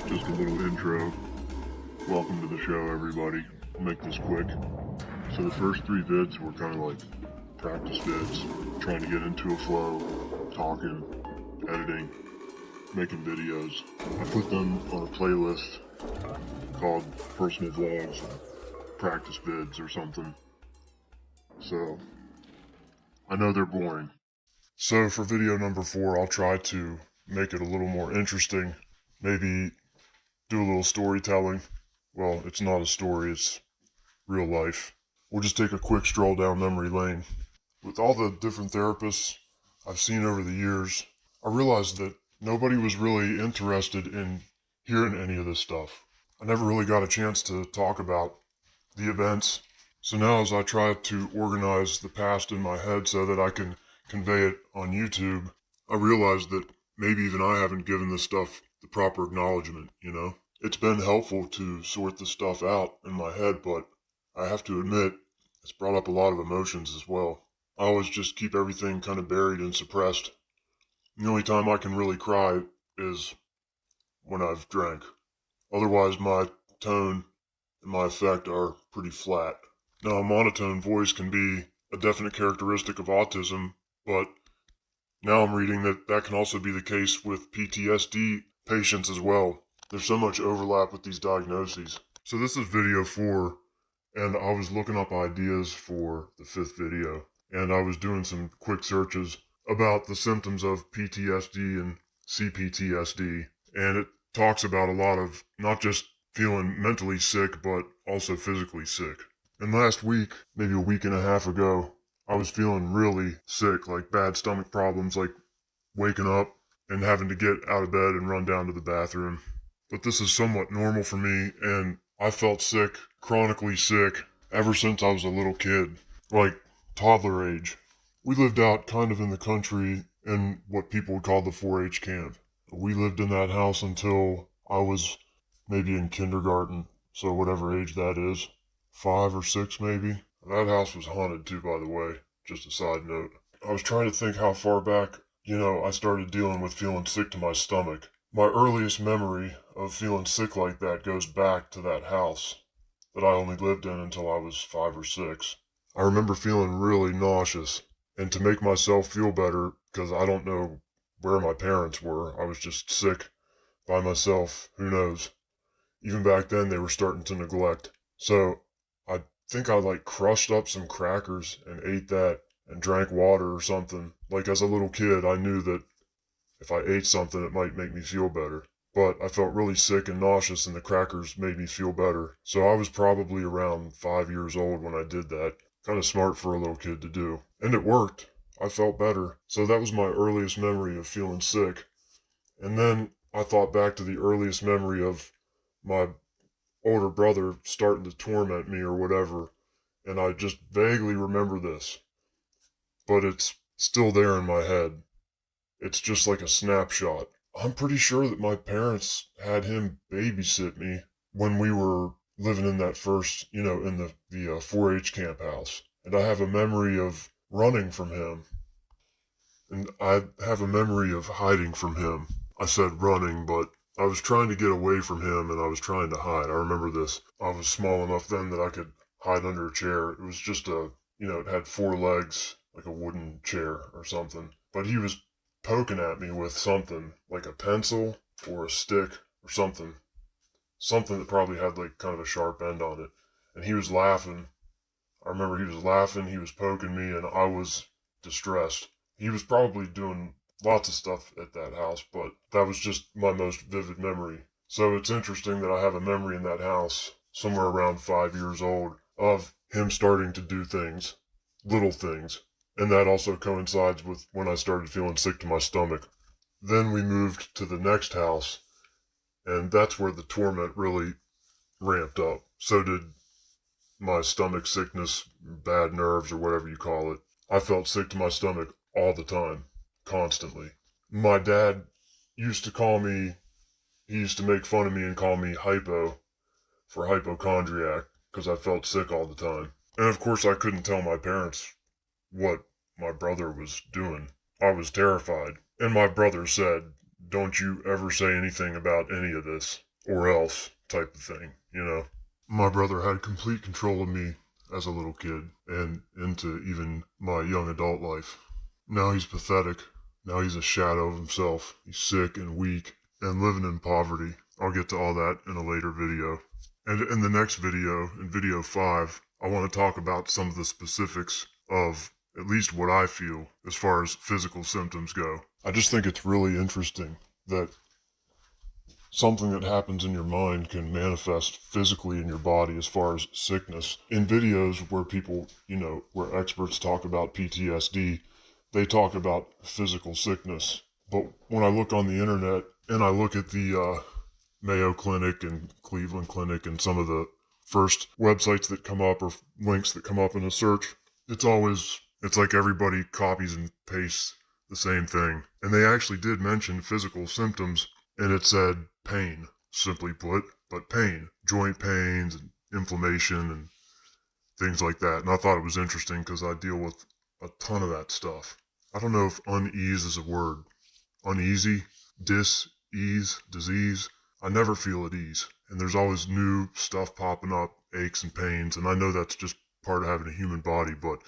Just a little intro. Welcome to the show, everybody. I'll make this quick. So the first 3 vids were kind of like practice vids, trying to get into a flow, talking, editing, making videos. I put them on a playlist called Personal Vlogs, Practice Vids or something. So, I know they're boring. So for video number 4, I'll try to make it a little more interesting. Maybe do a little storytelling. Well, it's not a story, it's real life. We'll just take a quick stroll down memory lane. With all the different therapists I've seen over the years, I realized that nobody was really interested in hearing any of this stuff. I never really got a chance to talk about the events. So now as I try to organize the past in my head so that I can convey it on YouTube, I realize that maybe even I haven't given this stuff the proper acknowledgement, you know? It's been helpful to sort this stuff out in my head, but I have to admit, it's brought up a lot of emotions as well. I always just keep everything kind of buried and suppressed. The only time I can really cry is when I've drank. Otherwise, my tone and my effect are pretty flat. Now, a monotone voice can be a definite characteristic of autism, but now I'm reading that that can also be the case with PTSD patients as well. There's so much overlap with these diagnoses. So this is video 4, and I was looking up ideas for the 5th video, and I was doing some quick searches about the symptoms of PTSD and CPTSD, and it talks about a lot of not just feeling mentally sick, but also physically sick. And last week, maybe a week and a half ago, I was feeling really sick, like bad stomach problems, like waking up and having to get out of bed and run down to the bathroom. But this is somewhat normal for me, and I felt sick, chronically sick, ever since I was a little kid, like toddler age. We lived out kind of in the country in what people would call the 4-H camp. We lived in that house until I was maybe in kindergarten, so whatever age that is, 5 or 6 maybe. That house was haunted too, by the way, just a side note. I was trying to think how far back, I started dealing with feeling sick to my stomach. My earliest memory of feeling sick like that goes back to that house that I only lived in until I was 5 or 6. I remember feeling really nauseous, and to make myself feel better, because I don't know where my parents were, I was just sick by myself, who knows. Even back then they were starting to neglect. So I think I crushed up some crackers and ate that and drank water or something. Like as a little kid, I knew that if I ate something, it might make me feel better. But I felt really sick and nauseous, and the crackers made me feel better. So I was probably around 5 years old when I did that. Kind of smart for a little kid to do. And it worked. I felt better. So that was my earliest memory of feeling sick. And then I thought back to the earliest memory of my older brother starting to torment me or whatever. And I just vaguely remember this. But it's still there in my head. It's just like a snapshot. I'm pretty sure that my parents had him babysit me when we were living in that first, in the 4-H camp house. And I have a memory of running from him. And I have a memory of hiding from him. I said running, but I was trying to get away from him and I was trying to hide. I remember this. I was small enough then that I could hide under a chair. It was just it had 4 legs, like a wooden chair or something. But he was poking at me with something, like a pencil or a stick or something. Something that probably had kind of a sharp end on it. And he was laughing. I remember he was laughing, he was poking me, and I was distressed. He was probably doing lots of stuff at that house, but that was just my most vivid memory. So it's interesting that I have a memory in that house, somewhere around 5 years old, of him starting to do things, little things. And that also coincides with when I started feeling sick to my stomach. Then we moved to the next house, and that's where the torment really ramped up. So did my stomach sickness, bad nerves, or whatever you call it. I felt sick to my stomach all the time, constantly. My dad used to call me, he used to make fun of me and call me hypo for hypochondriac because I felt sick all the time. And of course, I couldn't tell my parents what my brother was doing. I was terrified. And my brother said, "Don't you ever say anything about any of this, or else," type of thing, you know? My brother had complete control of me as a little kid and into even my young adult life. Now he's pathetic. Now he's a shadow of himself. He's sick and weak and living in poverty. I'll get to all that in a later video. And in the next video, in video 5, I want to talk about some of the specifics of at least what I feel as far as physical symptoms go. I just think it's really interesting that something that happens in your mind can manifest physically in your body as far as sickness. In videos where people, where experts talk about PTSD, they talk about physical sickness. But when I look on the internet and I look at the Mayo Clinic and Cleveland Clinic and some of the first websites that come up or links that come up in a search, it's like everybody copies and pastes the same thing. And they actually did mention physical symptoms, and it said pain, simply put, but pain, joint pains and inflammation and things like that. And I thought it was interesting because I deal with a ton of that stuff. I don't know if unease is a word. Uneasy, dis-ease, disease. I never feel at ease. And there's always new stuff popping up, aches and pains. And I know that's just part of having a human body, but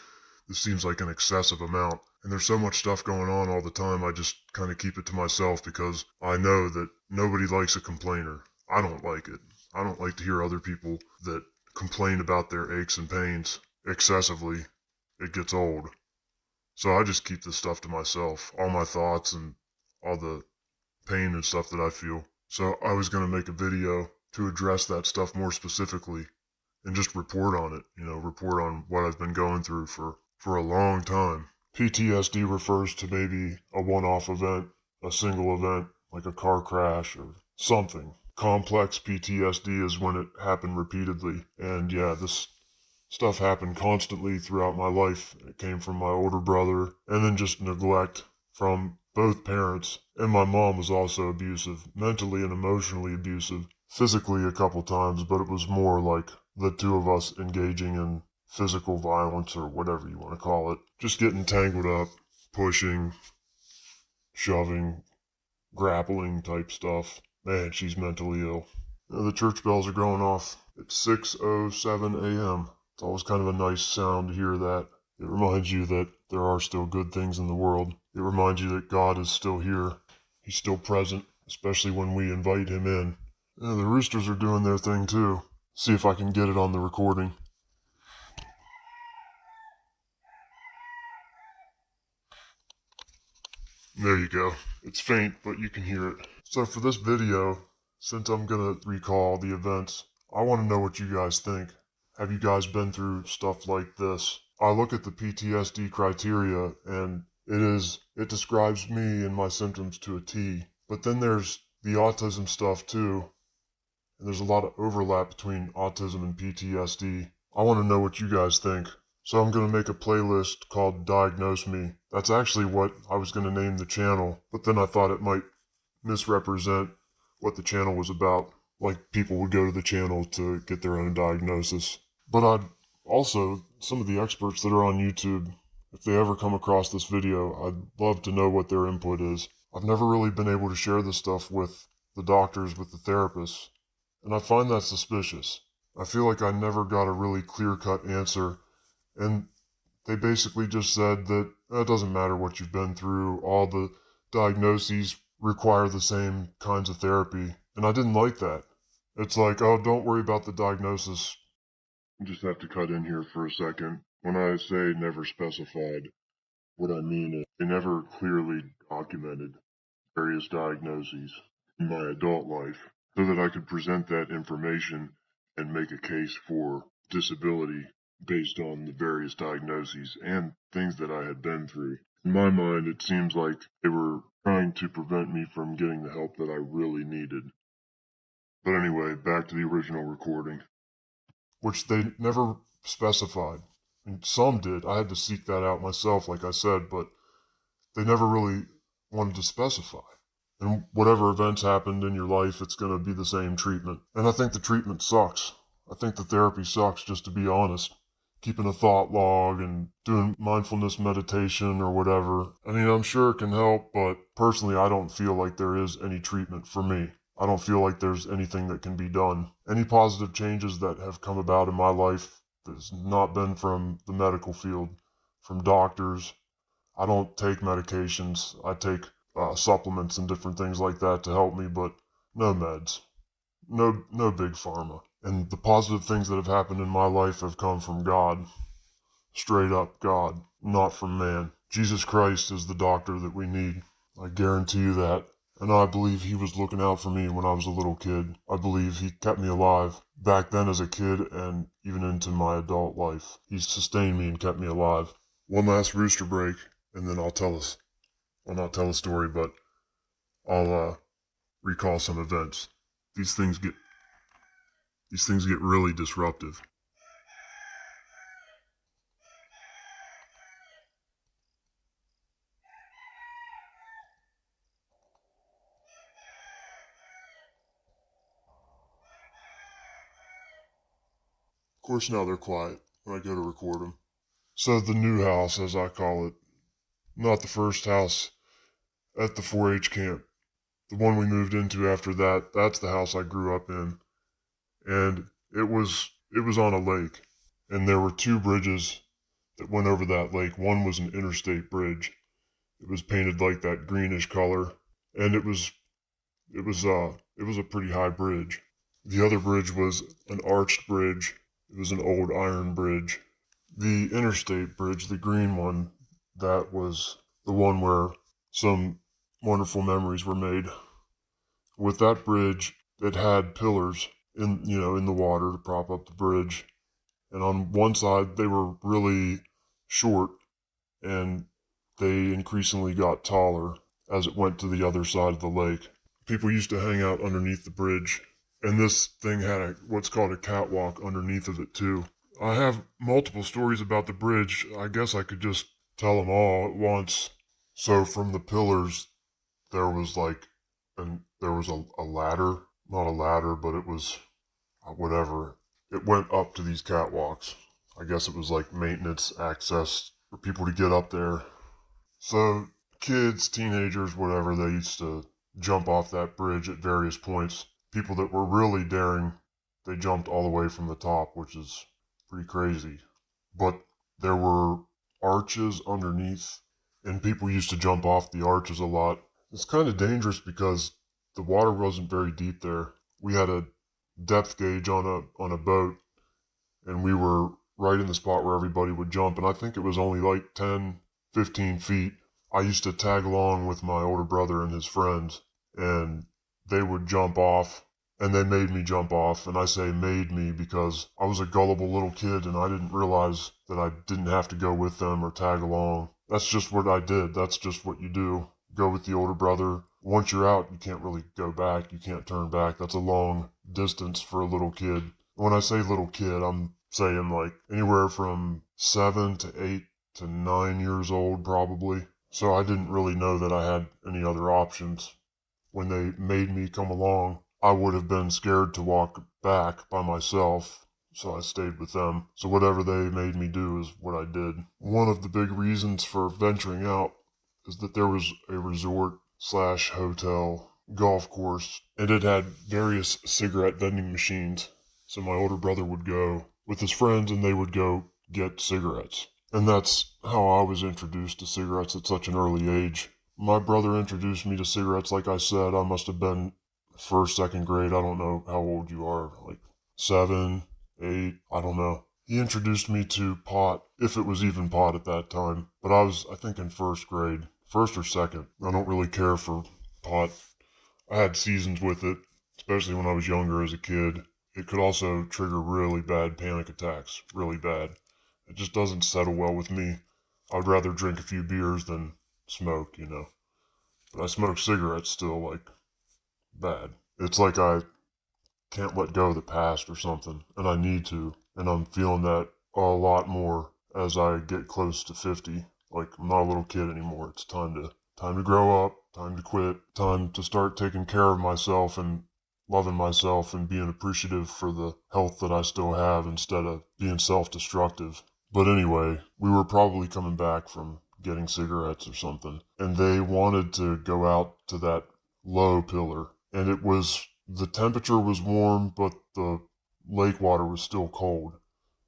this seems like an excessive amount. And there's so much stuff going on all the time, I just kind of keep it to myself because I know that nobody likes a complainer. I don't like it. I don't like to hear other people that complain about their aches and pains excessively. It gets old. So I just keep this stuff to myself, all my thoughts and all the pain and stuff that I feel. So I was going to make a video to address that stuff more specifically and just report on it, report on what I've been going through for a long time. PTSD refers to maybe a one-off event, a single event, like a car crash or something. Complex PTSD is when it happened repeatedly. And yeah, this stuff happened constantly throughout my life. It came from my older brother, and then just neglect from both parents. And my mom was also abusive, mentally and emotionally abusive, physically a couple times, but it was more like the two of us engaging in physical violence or whatever you want to call it. Just getting tangled up, pushing, shoving, grappling type stuff. Man, she's mentally ill. The church bells are going off at 6:07 a.m. It's always kind of a nice sound to hear that. It reminds you that there are still good things in the world. It reminds you that God is still here. He's still present, especially when we invite him in. The roosters are doing their thing too. See if I can get it on the recording. There you go. It's faint, but you can hear it. So for this video, since I'm gonna recall the events, I want to know what you guys think. Have you guys been through stuff like this? I look at the PTSD criteria and it describes me and my symptoms to a T. But then there's the autism stuff too. And there's a lot of overlap between autism and PTSD. I want to know what you guys think. So I'm going to make a playlist called Diagnose Me. That's actually what I was going to name the channel, but then I thought it might misrepresent what the channel was about. Like people would go to the channel to get their own diagnosis. But I'd also, some of the experts that are on YouTube, if they ever come across this video, I'd love to know what their input is. I've never really been able to share this stuff with the doctors, with the therapists, and I find that suspicious. I feel like I never got a really clear-cut answer, and they basically just said that it doesn't matter what you've been through, all the diagnoses require the same kinds of therapy, and I didn't like that. It's like, oh, don't worry about the diagnosis. I just have to cut in here for a second. When I say never specified, what I mean is they never clearly documented various diagnoses in my adult life so that I could present that information and make a case for disability based on the various diagnoses and things that I had been through. In my mind, it seems like they were trying to prevent me from getting the help that I really needed. But anyway, back to the original recording. Which they never specified. I mean, some did. I had to seek that out myself, like I said, but they never really wanted to specify. And whatever events happened in your life, it's going to be the same treatment. And I think the treatment sucks. I think the therapy sucks, just to be honest. Keeping a thought log and doing mindfulness meditation or whatever. I mean, I'm sure it can help, but personally, I don't feel like there is any treatment for me. I don't feel like there's anything that can be done. Any positive changes that have come about in my life has not been from the medical field, from doctors. I don't take medications. I take supplements and different things like that to help me, but no meds. No big pharma. And the positive things that have happened in my life have come from God. Straight up God, not from man. Jesus Christ is the doctor that we need. I guarantee you that. And I believe he was looking out for me when I was a little kid. I believe he kept me alive back then as a kid and even into my adult life. He sustained me and kept me alive. One last rooster break, and then I'll not tell a story, but I'll recall some events. These things get really disruptive. Of course, now they're quiet when I go to record them. So the new house, as I call it, not the first house at the 4-H camp. The one we moved into after that, that's the house I grew up in. And it was on a lake. And there were two bridges that went over that lake. One was an interstate bridge. It was painted like that greenish color. And it was a pretty high bridge. The other bridge was an arched bridge. It was an old iron bridge. The interstate bridge, the green one, that was the one where some wonderful memories were made. With that bridge, it had pillars in the water to prop up the bridge. And on one side, they were really short, and they increasingly got taller as it went to the other side of the lake. People used to hang out underneath the bridge, and this thing had what's called a catwalk underneath of it too. I have multiple stories about the bridge. I guess I could just tell them all at once. So from the pillars, there was a ladder, not a ladder, but it was whatever. It went up to these catwalks. I guess it was like maintenance access for people to get up there. So kids, teenagers, whatever, they used to jump off that bridge at various points. People that were really daring, they jumped all the way from the top, which is pretty crazy. But there were arches underneath, and people used to jump off the arches a lot. It's kind of dangerous because the water wasn't very deep there. We had a depth gauge on a boat, and we were right in the spot where everybody would jump, and I think it was only like 10, 15 feet. I used to tag along with my older brother and his friends, and they would jump off, and they made me jump off. And I say made me because I was a gullible little kid, and I didn't realize that I didn't have to go with them or tag along. That's just what I did. That's just what you do. Go with the older brother. Once you're out, you can't really go back. You can't turn back. That's a long distance for a little kid. When I say little kid, I'm saying like anywhere from 7 to 8 to 9 years old probably. So I didn't really know that I had any other options. When they made me come along, I would have been scared to walk back by myself, so I stayed with them. So whatever they made me do is what I did. One of the big reasons for venturing out is that there was a resort slash hotel golf course, and it had various cigarette vending machines. So my older brother would go with his friends, and they would go get cigarettes. And that's how I was introduced to cigarettes at such an early age. My brother introduced me to cigarettes, like I said. I must have been first, second grade. I don't know how old you are, like 7, 8, I don't know. He introduced me to pot, if it was even pot at that time. But I think, in first grade. First or second. I don't really care for pot. I had seasons with it, especially when I was younger as a kid. It could also trigger really bad panic attacks, really bad. It just doesn't settle well with me. I'd rather drink a few beers than smoke, you know. But I smoke cigarettes still, like, bad. It's like I can't let go of the past or something, and I need to. And I'm feeling that a lot more as I get close to 50. Like, I'm not a little kid anymore. It's time to grow up, time to quit, time to start taking care of myself and loving myself and being appreciative for the health that I still have instead of being self-destructive. But anyway, we were probably coming back from getting cigarettes or something, and they wanted to go out to that low pillar, and the temperature was warm, but the lake water was still cold.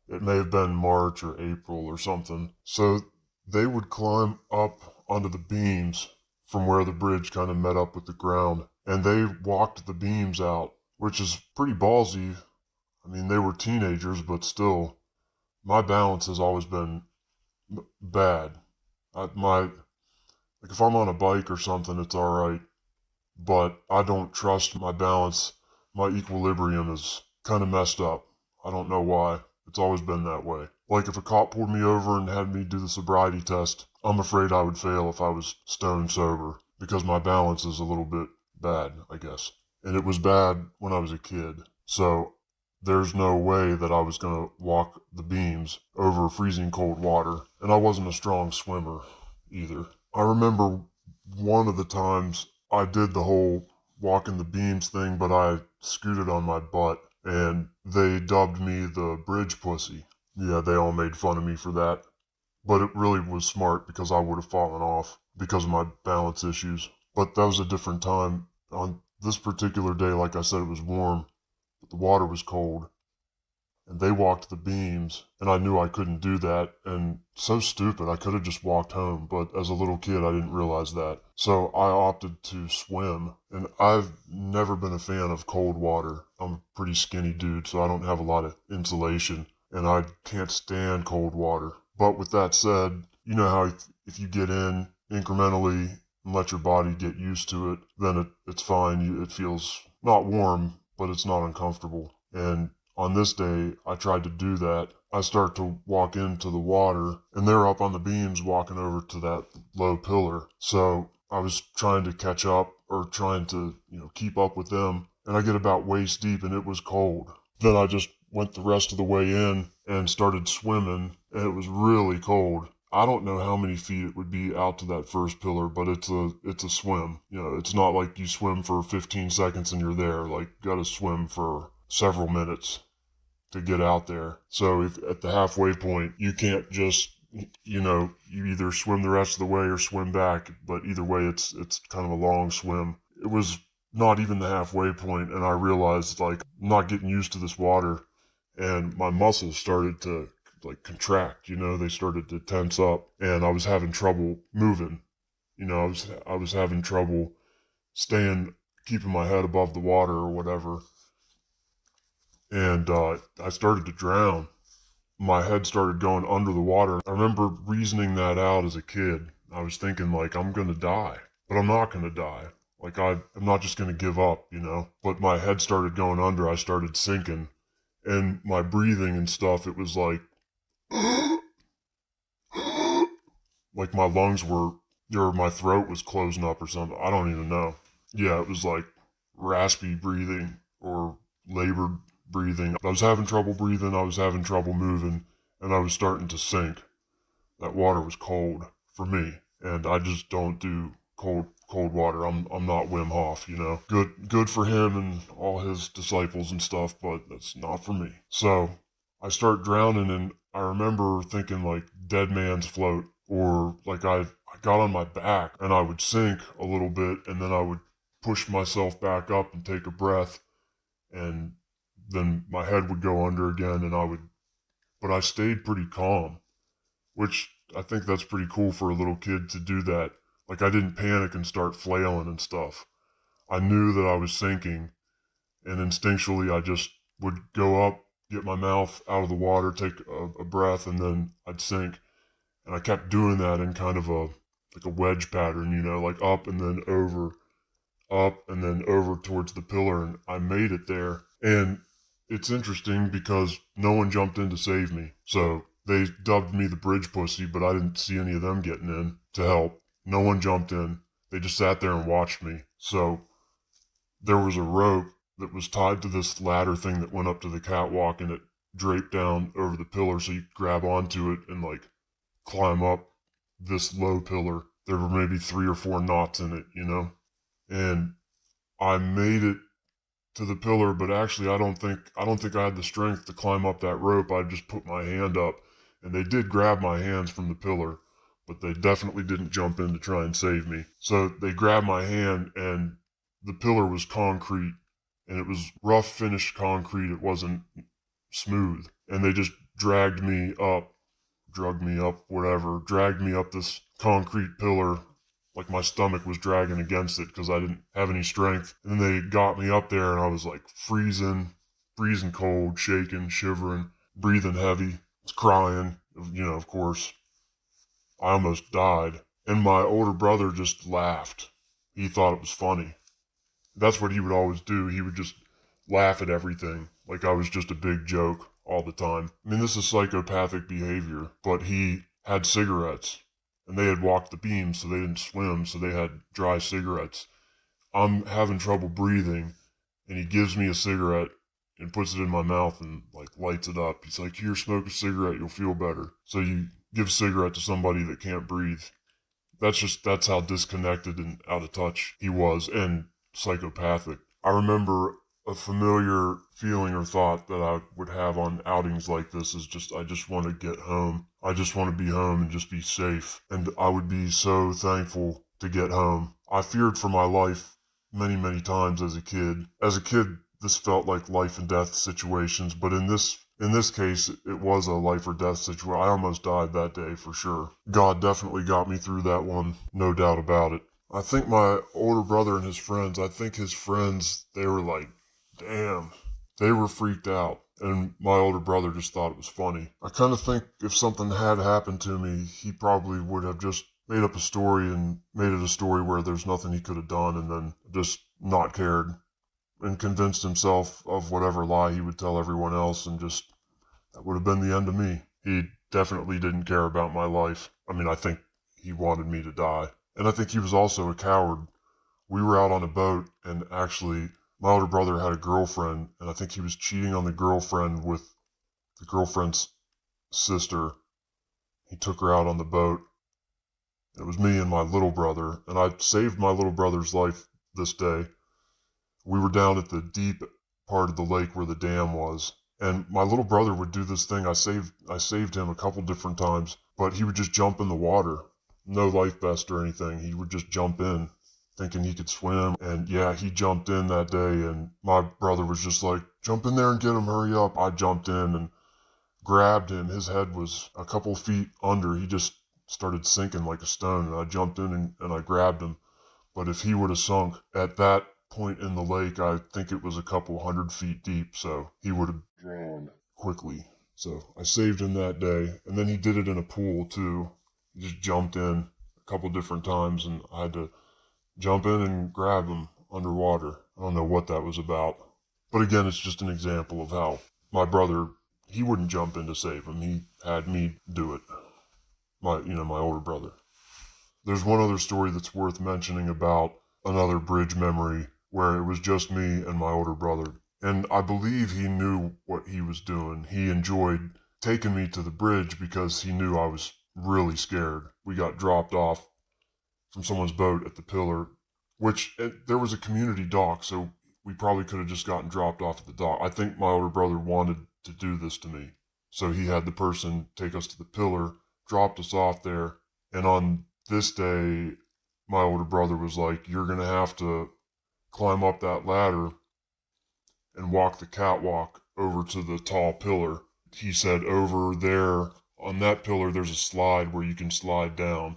It may have been March or April or something. So they would climb up onto the beams from where the bridge kind of met up with the ground, and they walked the beams out, which is pretty ballsy. I mean, they were teenagers, but still, my balance has always been bad. Like if I'm on a bike or something, it's all right, but I don't trust my balance. My equilibrium is kind of messed up. I don't know why. It's always been that way. Like if a cop pulled me over and had me do the sobriety test, I'm afraid I would fail if I was stone sober because my balance is a little bit bad, I guess. And it was bad when I was a kid. So there's no way that I was going to walk the beams over freezing cold water. And I wasn't a strong swimmer either. I remember one of the times I did the whole walking the beams thing, but I scooted on my butt, and they dubbed me the bridge pussy. Yeah, they all made fun of me for that, but it really was smart because I would have fallen off because of my balance issues. But that was a different time. On this particular day, like I said, it was warm, but the water was cold, and they walked the beams, and I knew I couldn't do that, and so stupid, I could have just walked home, but as a little kid, I didn't realize that. So I opted to swim, and I've never been a fan of cold water. I'm a pretty skinny dude, so I don't have a lot of insulation, and I can't stand cold water. But with that said, you know how if you get in incrementally and let your body get used to it, then it's fine. It feels not warm, but it's not uncomfortable. And on this day, I tried to do that. I start to walk into the water, and they're up on the beams walking over to that low pillar. So I was trying to catch up or trying to, keep up with them. And I get about waist deep, and it was cold. Then I just went the rest of the way in and started swimming, and it was really cold. I don't know how many feet it would be out to that first pillar, but it's a swim. It's not like you swim for 15 seconds and you're there. Like, you gotta swim for several minutes to get out there. So if at the halfway point, you can't just, you either swim the rest of the way or swim back, but either way, it's kind of a long swim. It was not even the halfway point, and I realized, like, I'm not getting used to this water, and my muscles started to, like, contract, they started to tense up, and I was having trouble moving. I was having trouble keeping my head above the water or whatever. And I started to drown. My head started going under the water. I remember reasoning that out as a kid. I was thinking, like, I'm going to die, but I'm not going to die. Like, I'm not just going to give up, But my head started going under. I started sinking. And my breathing and stuff, it was like, like my lungs were, or my throat was closing up or something. I don't even know. Yeah, it was like raspy breathing or labored breathing. I was having trouble breathing, I was having trouble moving, and I was starting to sink. That water was cold for me, and I just don't do cold water. I'm not Wim Hof, Good for him and all his disciples and stuff, but that's not for me. So I start drowning, and I remember thinking, like, dead man's float, or like I got on my back and I would sink a little bit, and then I would push myself back up and take a breath, and then my head would go under again, but I stayed pretty calm, which I think that's pretty cool for a little kid to do that. Like, I didn't panic and start flailing and stuff. I knew that I was sinking, and instinctually I just would go up, get my mouth out of the water, take a breath, and then I'd sink. And I kept doing that in kind of like a wedge pattern, like up and then over towards the pillar, and I made it there. And it's interesting because no one jumped in to save me. So They dubbed me the bridge pussy, but I didn't see any of them getting in to help. No one jumped in. They just sat there and watched me. So there was a rope that was tied to this ladder thing that went up to the catwalk, and it draped down over the pillar so you could grab onto it and like climb up this low pillar. There were maybe 3 or 4 knots in it, you know? And I made it to the pillar, but actually I don't think I had the strength to climb up that rope. I just put my hand up, and they did grab my hands from the pillar, but they definitely didn't jump in to try and save me. So they grabbed my hand, and the pillar was concrete, and it was rough finished concrete. It wasn't smooth. And they just dragged me up, dragged me up this concrete pillar like my stomach was dragging against it because I didn't have any strength. And then they got me up there, and I was like freezing cold, shaking, shivering, breathing heavy, crying, of course. I almost died. And my older brother just laughed. He thought it was funny. That's what he would always do. He would just laugh at everything, like I was just a big joke all the time. I mean, this is psychopathic behavior, but he had cigarettes, and they had walked the beam, so they didn't swim, so they had dry cigarettes. I'm having trouble breathing, and he gives me a cigarette and puts it in my mouth and like lights it up. He's like, "Here, smoke a cigarette, you'll feel better." So you give a cigarette to somebody that can't breathe. That's how disconnected and out of touch he was, and psychopathic. I remember a familiar feeling or thought that I would have on outings like this is just, I just want to get home. I just want to be home and just be safe. And I would be so thankful to get home. I feared for my life many, many times as a kid. As a kid, this felt like life and death situations, but in this case, it was a life or death situation. I almost died that day for sure. God definitely got me through that one, no doubt about it. I think my older brother and his friends, they were like, damn, they were freaked out. And my older brother just thought it was funny. I kind of think if something had happened to me, he probably would have just made up a story and made it a story where there's nothing he could have done, and then just not cared and convinced himself of whatever lie he would tell everyone else, and just, that would have been the end of me. He definitely didn't care about my life. I mean, I think he wanted me to die. And I think he was also a coward. We were out on a boat, and actually, my older brother had a girlfriend, and I think he was cheating on the girlfriend with the girlfriend's sister. He took her out on the boat. It was me and my little brother, and I saved my little brother's life this day. We were down at the deep part of the lake where the dam was, and my little brother would do this thing. I saved him a couple different times, but he would just jump in the water. No life vest or anything. He would just jump in, thinking he could swim. And yeah, he jumped in that day, and my brother was just like, "Jump in there and get him, hurry up." I jumped in and grabbed him. His head was a couple feet under. He just started sinking like a stone, and I jumped in and I grabbed him. But if he would have sunk at that point in the lake, I think it was a couple 100 feet deep, so he would have drowned quickly. So I saved him that day. And then he did it in a pool too. He just jumped in a couple different times, and I had to jump in and grab him underwater. I don't know what that was about. But again, it's just an example of how my brother, he wouldn't jump in to save him. He had me do it. My older brother. There's one other story that's worth mentioning about another bridge memory where it was just me and my older brother. And I believe he knew what he was doing. He enjoyed taking me to the bridge because he knew I was really scared. We got dropped off from someone's boat at the pillar, which there was a community dock, so we probably could have just gotten dropped off at the dock. I think my older brother wanted to do this to me. So he had the person take us to the pillar, dropped us off there, and on this day, my older brother was like, "You're going to have to climb up that ladder and walk the catwalk over to the tall pillar." He said, "Over there on that pillar, there's a slide where you can slide down."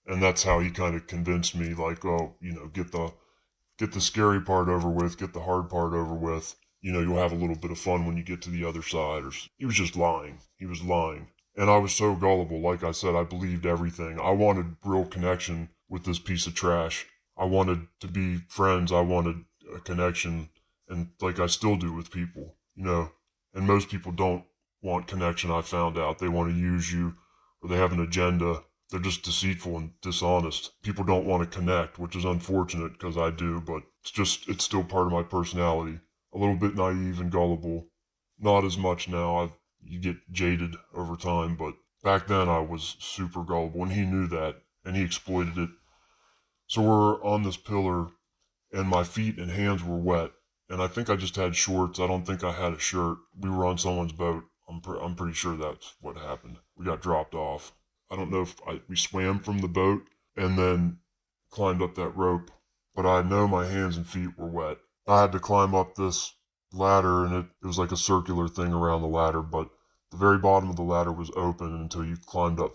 And that's how he kind of convinced me, like, "Oh, get the scary part over with, get the hard part over with. You'll have a little bit of fun when you get to the other side." He was just lying. He was lying. And I was so gullible. Like I said, I believed everything. I wanted real connection with this piece of trash. I wanted to be friends. I wanted a connection, and like I still do with people, And most people don't want connection, I found out. They want to use you, or they have an agenda. They're just deceitful and dishonest. People don't want to connect, which is unfortunate because I do, but it's still part of my personality. A little bit naive and gullible. Not as much now. You get jaded over time, but back then I was super gullible, and he knew that, and he exploited it. So we're on this pillar, and my feet and hands were wet, and I think I just had shorts. I don't think I had a shirt. We were on someone's boat. I'm pretty sure that's what happened. We got dropped off. I don't know if we swam from the boat and then climbed up that rope, but I know my hands and feet were wet. I had to climb up this ladder, and it was like a circular thing around the ladder, but the very bottom of the ladder was open until you climbed up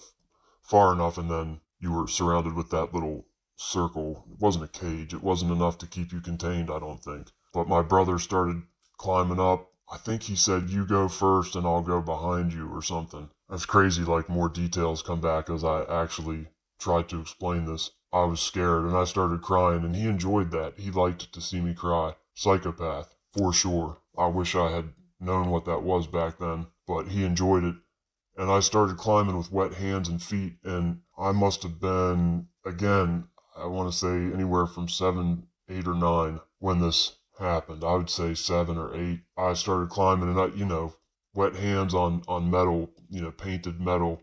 far enough, and then you were surrounded with that little circle. It wasn't a cage. It wasn't enough to keep you contained, I don't think. But my brother started climbing up. I think he said, "You go first and I'll go behind you," or something. That's crazy, like more details come back as I actually tried to explain this. I was scared and I started crying, and he enjoyed that. He liked to see me cry. Psychopath, for sure. I wish I had known what that was back then, but he enjoyed it. And I started climbing with wet hands and feet, and I must have been, again, I want to say anywhere from 7, 8, or 9 when this happened. I would say 7 or 8. I started climbing, and wet hands on metal, painted metal.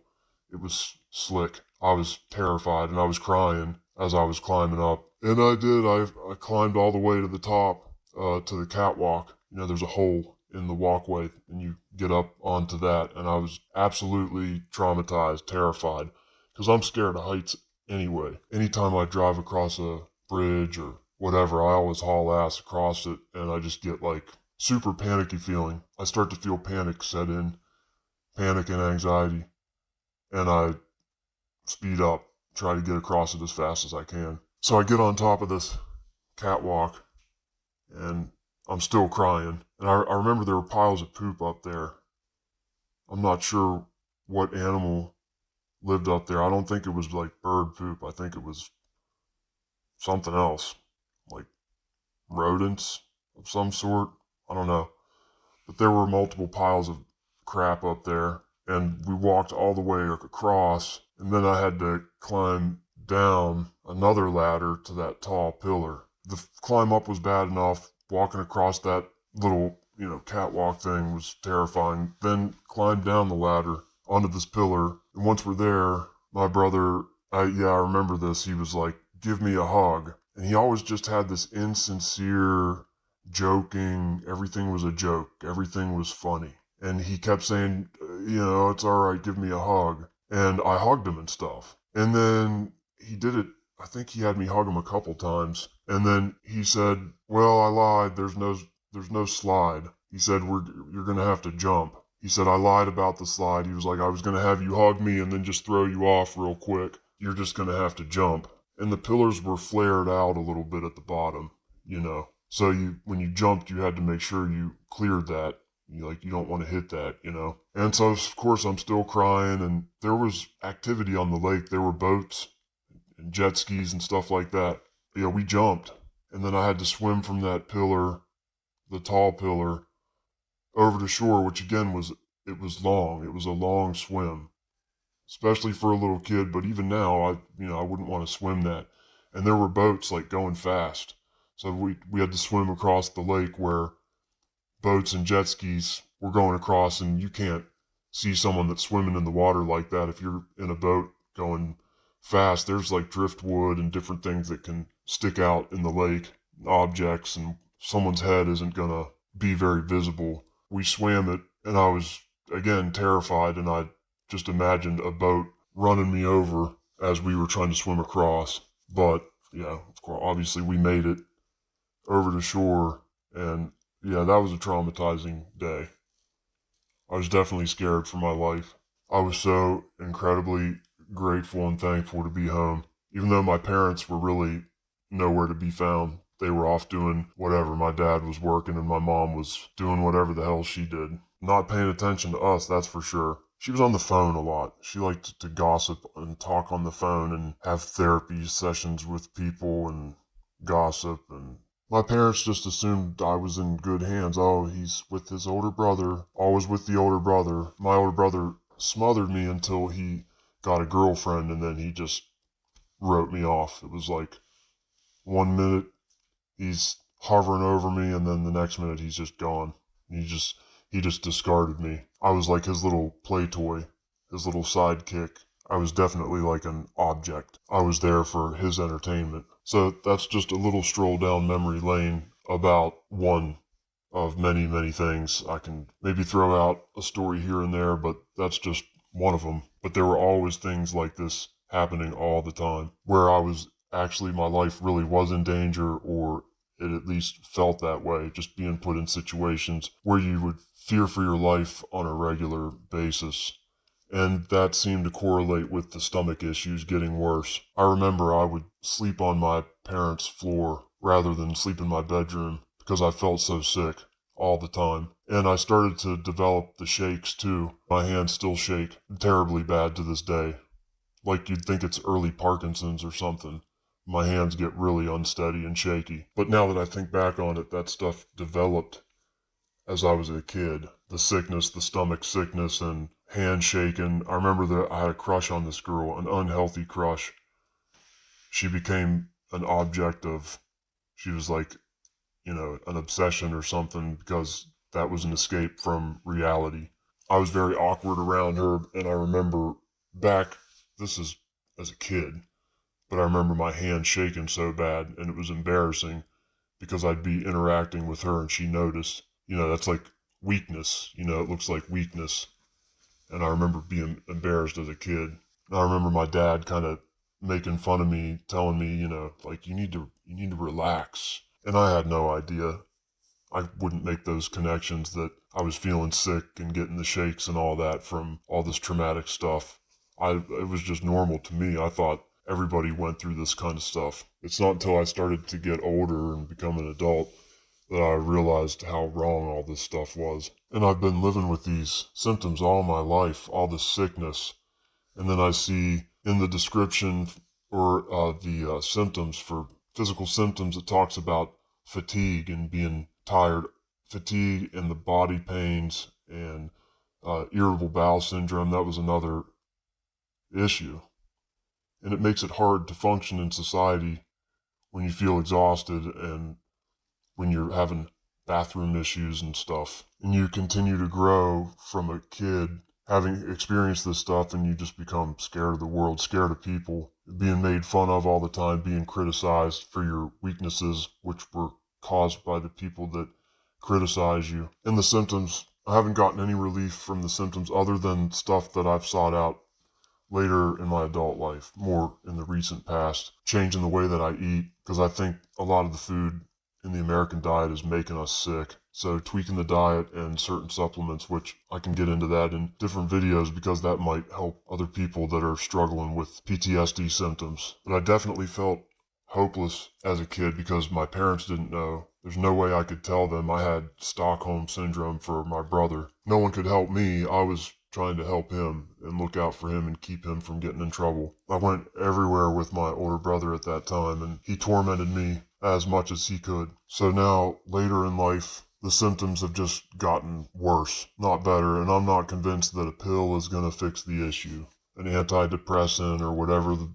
It was slick. I was terrified, and I was crying as I was climbing up. And I did. I climbed all the way to the top, to the catwalk. There's a hole in the walkway, and you get up onto that, and I was absolutely traumatized, terrified, because I'm scared of heights anyway. Anytime I drive across a bridge or whatever, I always haul ass across it, and I just get like super panicky feeling. I start to feel panic set in, panic and anxiety, and I speed up, try to get across it as fast as I can. So I get on top of this catwalk, and I'm still crying. And I remember there were piles of poop up there. I'm not sure what animal lived up there. I don't think it was like bird poop. I think it was something else, like rodents of some sort. I don't know. But there were multiple piles of crap up there, and we walked all the way across, and then I had to climb down another ladder to that tall pillar. The climb up was bad enough. Walking across that little, catwalk thing was terrifying. Then climb down the ladder onto this pillar, and once we're there, my brother, I remember this, he was like, "Give me a hug." And he always just had this insincere, joking, everything was a joke, everything was funny. And he kept saying, "It's all right, give me a hug." And I hugged him and stuff. And then he did it, I think he had me hug him a couple times. And then he said, "Well, I lied, there's no slide." He said, "You're going to have to jump." He said, "I lied about the slide." He was like, "I was going to have you hug me and then just throw you off real quick. You're just going to have to jump." And the pillars were flared out a little bit at the bottom, So when you jumped, you had to make sure you cleared that. You don't want to hit that, And so, of course, I'm still crying, and there was activity on the lake. There were boats and jet skis and stuff like that. We jumped, and then I had to swim from that pillar, the tall pillar, over to shore, which again was long. It was a long swim, especially for a little kid. But even now, I wouldn't want to swim that. And there were boats like going fast, so we had to swim across the lake where boats and jet skis were going across, and you can't see someone that's swimming in the water like that if you're in a boat going fast. There's like driftwood and different things that can stick out in the lake, objects, and someone's head isn't gonna be very visible. We swam it, and I was again terrified, and I just imagined a boat running me over as we were trying to swim across. But of course, obviously we made it over to shore, and that was a traumatizing day. I was definitely scared for my life. I was so incredibly grateful and thankful to be home, even though my parents were really nowhere to be found. They were off doing whatever. My dad was working, and my mom was doing whatever the hell she did. Not paying attention to us, that's for sure. She was on the phone a lot. She liked to gossip and talk on the phone and have therapy sessions with people and gossip, and My parents just assumed I was in good hands. Oh, he's with his older brother, always with the older brother. My older brother smothered me until he got a girlfriend, and then he just wrote me off. It was like 1 minute he's hovering over me, and then the next minute he's just gone. He just discarded me. I was like his little play toy, his little sidekick. I was definitely like an object. I was there for his entertainment. So that's just a little stroll down memory lane about one of many, many things. I can maybe throw out a story here and there, but that's just one of them. But there were always things like this happening all the time where I was actually, my life really was in danger, or it at least felt that way, just being put in situations where you would fear for your life on a regular basis. And that seemed to correlate with the stomach issues getting worse. I remember I would sleep on my parents' floor rather than sleep in my bedroom because I felt so sick all the time. And I started to develop the shakes too. My hands still shake terribly bad to this day. Like you'd think it's early Parkinson's or something. My hands get really unsteady and shaky. But now that I think back on it, that stuff developed as I was a kid. The sickness, the stomach sickness, and hand shaking. I remember that I had a crush on this girl, an unhealthy crush. She became an object of, she was like, an obsession or something because that was an escape from reality. I was very awkward around her, and I remember back, this is as a kid, but I remember my hand shaking so bad, and it was embarrassing because I'd be interacting with her and she noticed. That's like weakness. It looks like weakness. And I remember being embarrassed as a kid. And I remember my dad kind of making fun of me, telling me, like you need to relax. And I had no idea. I wouldn't make those connections that I was feeling sick and getting the shakes and all that from all this traumatic stuff. It was just normal to me. I thought everybody went through this kind of stuff. It's not until I started to get older and become an adult that I realized how wrong all this stuff was. And I've been living with these symptoms all my life, all this sickness. And then I see in the description or the symptoms for physical symptoms, it talks about fatigue and being tired, fatigue and the body pains and irritable bowel syndrome. That was another issue. And it makes it hard to function in society when you feel exhausted and when you're having bathroom issues and stuff. And you continue to grow from a kid having experienced this stuff, and you just become scared of the world, scared of people, being made fun of all the time, being criticized for your weaknesses, which were caused by the people that criticize you. And the symptoms, I haven't gotten any relief from the symptoms other than stuff that I've sought out later in my adult life, more in the recent past, changing the way that I eat, because I think a lot of the food in the American diet is making us sick. So tweaking the diet and certain supplements, which I can get into that in different videos because that might help other people that are struggling with PTSD symptoms. But I definitely felt hopeless as a kid because my parents didn't know. There's no way I could tell them I had Stockholm syndrome for my brother. No one could help me. I was trying to help him and look out for him and keep him from getting in trouble. I went everywhere with my older brother at that time, and he tormented me as much as he could. So now, later in life, the symptoms have just gotten worse, not better, and I'm not convinced that a pill is going to fix the issue. An antidepressant or whatever the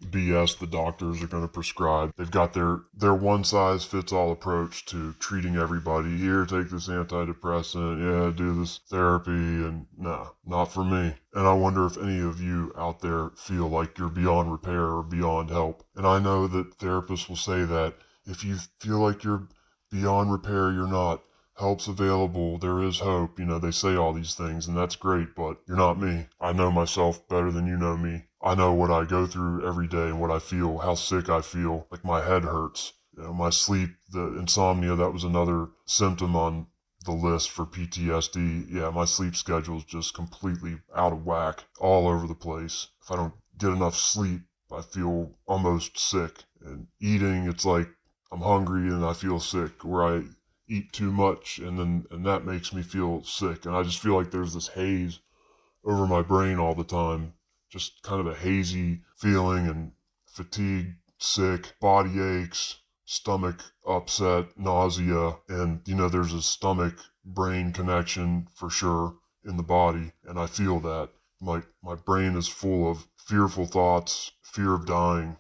BS the doctors are going to prescribe. They've got their one-size-fits-all approach to treating everybody. Here, take this antidepressant. Yeah, do this therapy. And nah, not for me. And I wonder if any of you out there feel like you're beyond repair or beyond help. And I know that therapists will say that if you feel like you're beyond repair, you're not. Help's available. There is hope. They say all these things, and that's great, but you're not me. I know myself better than you know me. I know what I go through every day and what I feel, how sick I feel, like my head hurts. My sleep, the insomnia, that was another symptom on the list for PTSD. Yeah, my sleep schedule is just completely out of whack, all over the place. If I don't get enough sleep, I feel almost sick. And eating, it's like I'm hungry and I feel sick, where I eat too much and that makes me feel sick. And I just feel like there's this haze over my brain all the time, just kind of a hazy feeling and fatigue, sick, body aches, stomach upset, nausea, and, there's a stomach-brain connection for sure in the body, and I feel that. My brain is full of fearful thoughts, fear of dying,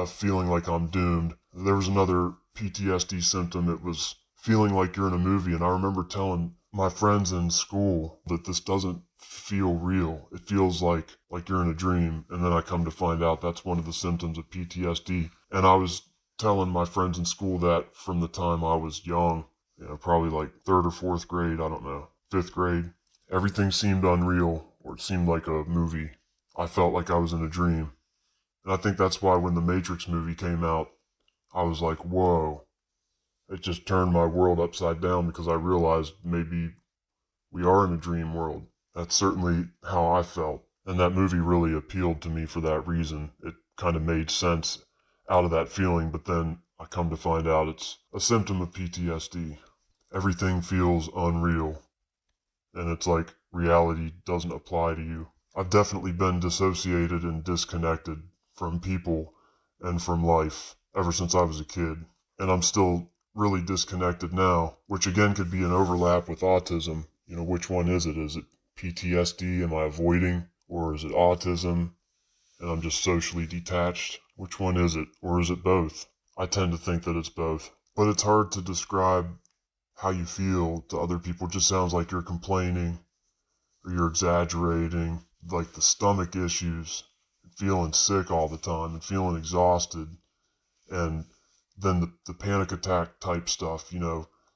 feeling like I'm doomed. There was another PTSD symptom. It was feeling like you're in a movie, and I remember telling my friends in school that this doesn't feel real. It feels like you're in a dream, and then I come to find out that's one of the symptoms of PTSD. And I was telling my friends in school that from the time I was young, probably like third or fourth grade, I don't know, fifth grade. Everything seemed unreal, or it seemed like a movie. I felt like I was in a dream. And I think that's why when the Matrix movie came out, I was like, whoa. It just turned my world upside down because I realized maybe we are in a dream world. That's certainly how I felt. And that movie really appealed to me for that reason. It kind of made sense out of that feeling, but then I come to find out it's a symptom of PTSD. Everything feels unreal, and it's like reality doesn't apply to you. I've definitely been dissociated and disconnected from people and from life ever since I was a kid. And I'm still really disconnected now, which again could be an overlap with autism. Which one is it? Is it PTSD? Am I avoiding? Or is it autism and I'm just socially detached? Which one is it? Or is it both? I tend to think that it's both. But it's hard to describe how you feel to other people. It just sounds like you're complaining or you're exaggerating, like the stomach issues, feeling sick all the time and feeling exhausted. And then the panic attack type stuff,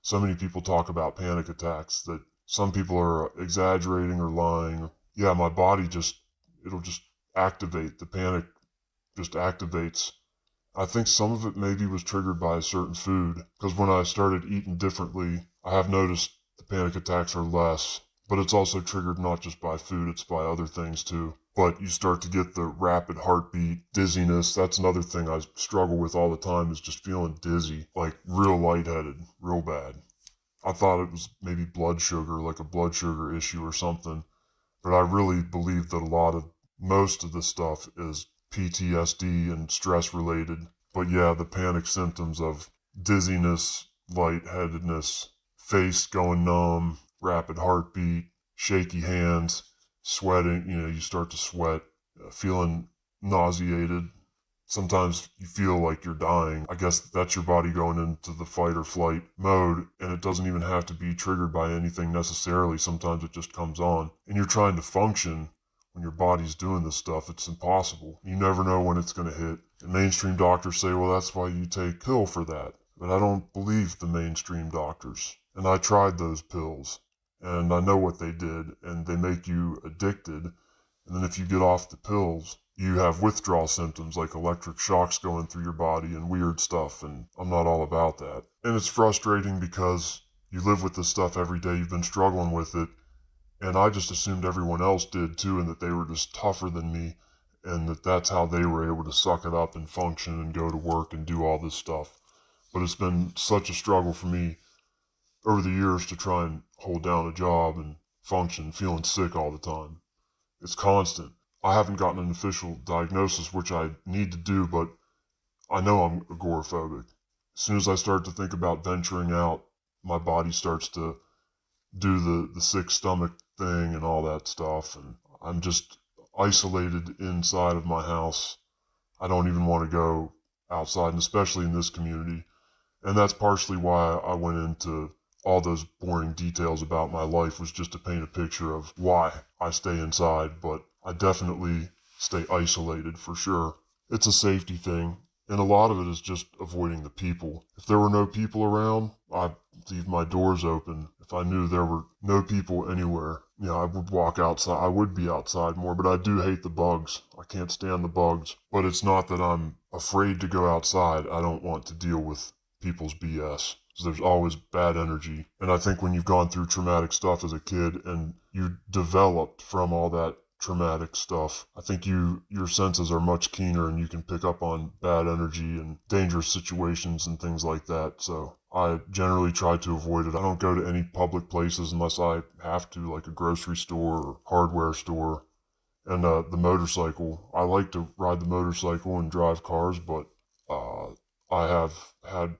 so many people talk about panic attacks that some people are exaggerating or lying. Yeah, my body it'll just activate. The panic just activates. I think some of it maybe was triggered by a certain food, because when I started eating differently, I have noticed the panic attacks are less. But it's also triggered not just by food, it's by other things too. But you start to get the rapid heartbeat, dizziness. That's another thing I struggle with all the time, is just feeling dizzy, like real lightheaded, real bad. I thought it was maybe blood sugar, like a blood sugar issue or something. But I really believe that most of the stuff is PTSD and stress related. But yeah, the panic symptoms of dizziness, lightheadedness, face going numb, rapid heartbeat, shaky hands, sweating, you start to sweat, feeling nauseated. Sometimes you feel like you're dying. I guess that's your body going into the fight or flight mode, and it doesn't even have to be triggered by anything necessarily. Sometimes it just comes on, and you're trying to function when your body's doing this stuff. It's impossible. You never know when it's going to hit. And mainstream doctors say, well, that's why you take a pill for that. But I don't believe the mainstream doctors. And I tried those pills, and I know what they did, and they make you addicted. And then if you get off the pills, you have withdrawal symptoms like electric shocks going through your body and weird stuff, and I'm not all about that. And it's frustrating because you live with this stuff every day, you've been struggling with it, and I just assumed everyone else did too, and that they were just tougher than me, and that's how they were able to suck it up and function and go to work and do all this stuff. But it's been such a struggle for me over the years to try and hold down a job and function, feeling sick all the time. It's constant. I haven't gotten an official diagnosis, which I need to do, but I know I'm agoraphobic. As soon as I start to think about venturing out, my body starts to do the sick stomach thing and all that stuff, and I'm just isolated inside of my house. I don't even want to go outside, and especially in this community. And that's partially why I went into all those boring details about my life, was just to paint a picture of why I stay inside, but I definitely stay isolated for sure. It's a safety thing, and a lot of it is just avoiding the people. If there were no people around, I'd leave my doors open. If I knew there were no people anywhere, I would walk outside. I would be outside more, but I do hate the bugs. I can't stand the bugs. But it's not that I'm afraid to go outside. I don't want to deal with people's BS. So there's always bad energy. And I think when you've gone through traumatic stuff as a kid and you developed from all that traumatic stuff, I think your senses are much keener and you can pick up on bad energy and dangerous situations and things like that. So I generally try to avoid it. I don't go to any public places unless I have to, like a grocery store or hardware store. And the motorcycle, I like to ride the motorcycle and drive cars, but I have had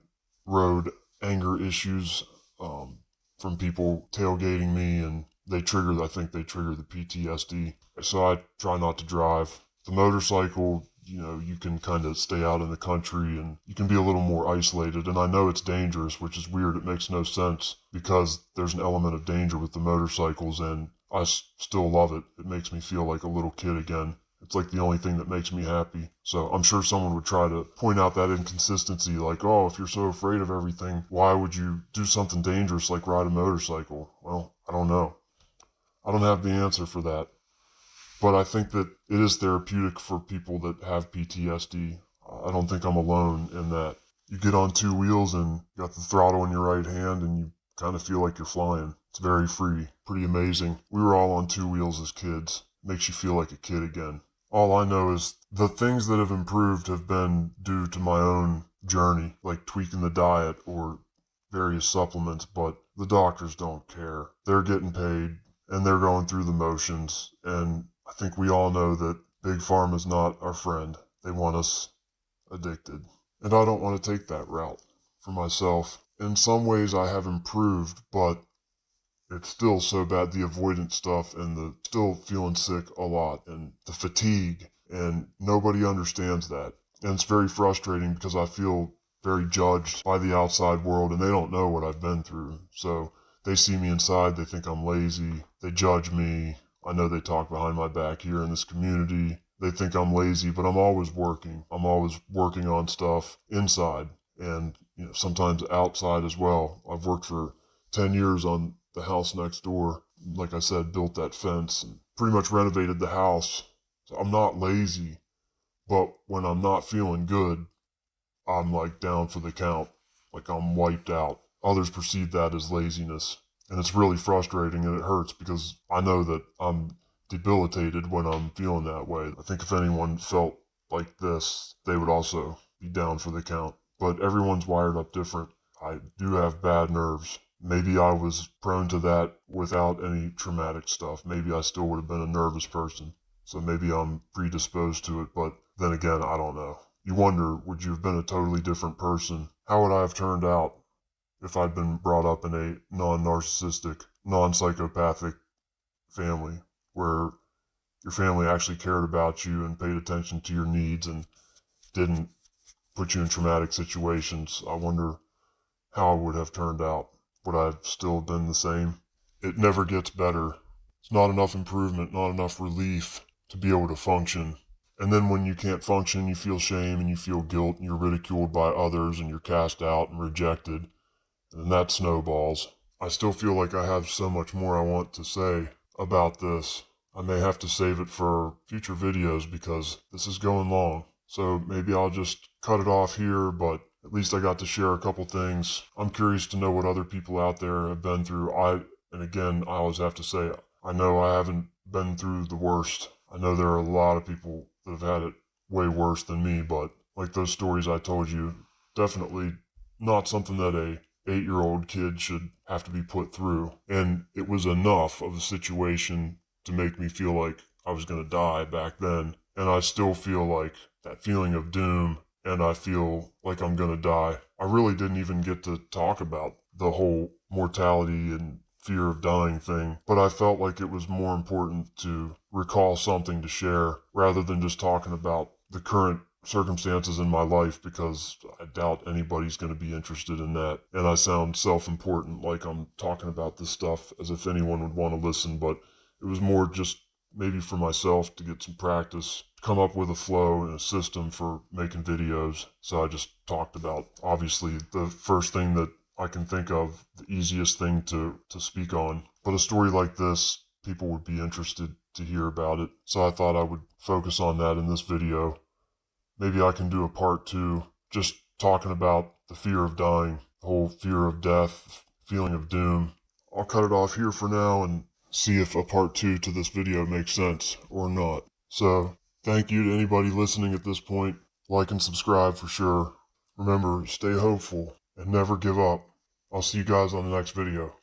road anger issues from people tailgating me, and I think they trigger the PTSD. So I try not to drive. The motorcycle, you can kind of stay out in the country and you can be a little more isolated. And I know it's dangerous, which is weird. It makes no sense because there's an element of danger with the motorcycles, and I still love it. It makes me feel like a little kid again. It's like the only thing that makes me happy. So I'm sure someone would try to point out that inconsistency, like, oh, if you're so afraid of everything, why would you do something dangerous like ride a motorcycle? Well, I don't know. I don't have the answer for that. But I think that it is therapeutic for people that have PTSD. I don't think I'm alone in that. You get on two wheels and you got the throttle in your right hand and you kind of feel like you're flying. It's very free, pretty amazing. We were all on two wheels as kids. Makes you feel like a kid again. All I know is the things that have improved have been due to my own journey, like tweaking the diet or various supplements, but the doctors don't care. They're getting paid and they're going through the motions, and I think we all know that Big Pharma is not our friend. They want us addicted. And I don't want to take that route for myself. In some ways I have improved, but it's still so bad, the avoidance stuff and the still feeling sick a lot and the fatigue, and nobody understands that. And it's very frustrating because I feel very judged by the outside world and they don't know what I've been through. So they see me inside, they think I'm lazy, they judge me. I know they talk behind my back here in this community. They think I'm lazy, but I'm always working. I'm always working on stuff inside and sometimes outside as well. I've worked for 10 years on the house next door. Like I said, built that fence and pretty much renovated the house. So I'm not lazy, but when I'm not feeling good, I'm like down for the count, like I'm wiped out. Others perceive that as laziness, and it's really frustrating and it hurts because I know that I'm debilitated when I'm feeling that way. I think if anyone felt like this, they would also be down for the count. But everyone's wired up different. I do have bad nerves. Maybe I was prone to that without any traumatic stuff. Maybe I still would have been a nervous person. So maybe I'm predisposed to it, but then again, I don't know. You wonder, would you have been a totally different person? How would I have turned out if I'd been brought up in a non-narcissistic, non-psychopathic family where your family actually cared about you and paid attention to your needs and didn't put you in traumatic situations? I wonder how I would have turned out. Would I have still been the same? It never gets better. It's not enough improvement, not enough relief to be able to function. And then when you can't function, you feel shame and you feel guilt and you're ridiculed by others and you're cast out and rejected. And that snowballs. I still feel like I have so much more I want to say about this. I may have to save it for future videos because this is going long. So maybe I'll just cut it off here, but at least I got to share a couple things. I'm curious to know what other people out there have been through. And again, I always have to say, I know I haven't been through the worst. I know there are a lot of people that have had it way worse than me, but like those stories I told you, definitely not something that a 8-year-old kid should have to be put through. And it was enough of a situation to make me feel like I was going to die back then. And I still feel like that feeling of doom, and I feel like I'm going to die. I really didn't even get to talk about the whole mortality and fear of dying thing, but I felt like it was more important to recall something to share rather than just talking about the current circumstances in my life, because I doubt anybody's going to be interested in that. And I sound self-important, like I'm talking about this stuff as if anyone would want to listen, but it was more just maybe for myself to get some practice, come up with a flow and a system for making videos. So I just talked about, obviously, the first thing that I can think of, the easiest thing to speak on. But a story like this, people would be interested to hear about it. So I thought I would focus on that in this video. Maybe I can do a part 2, just talking about the fear of dying, the whole fear of death, feeling of doom. I'll cut it off here for now and see if a part 2 to this video makes sense or not. So, thank you to anybody listening at this point. Like and subscribe for sure. Remember, stay hopeful and never give up. I'll see you guys on the next video.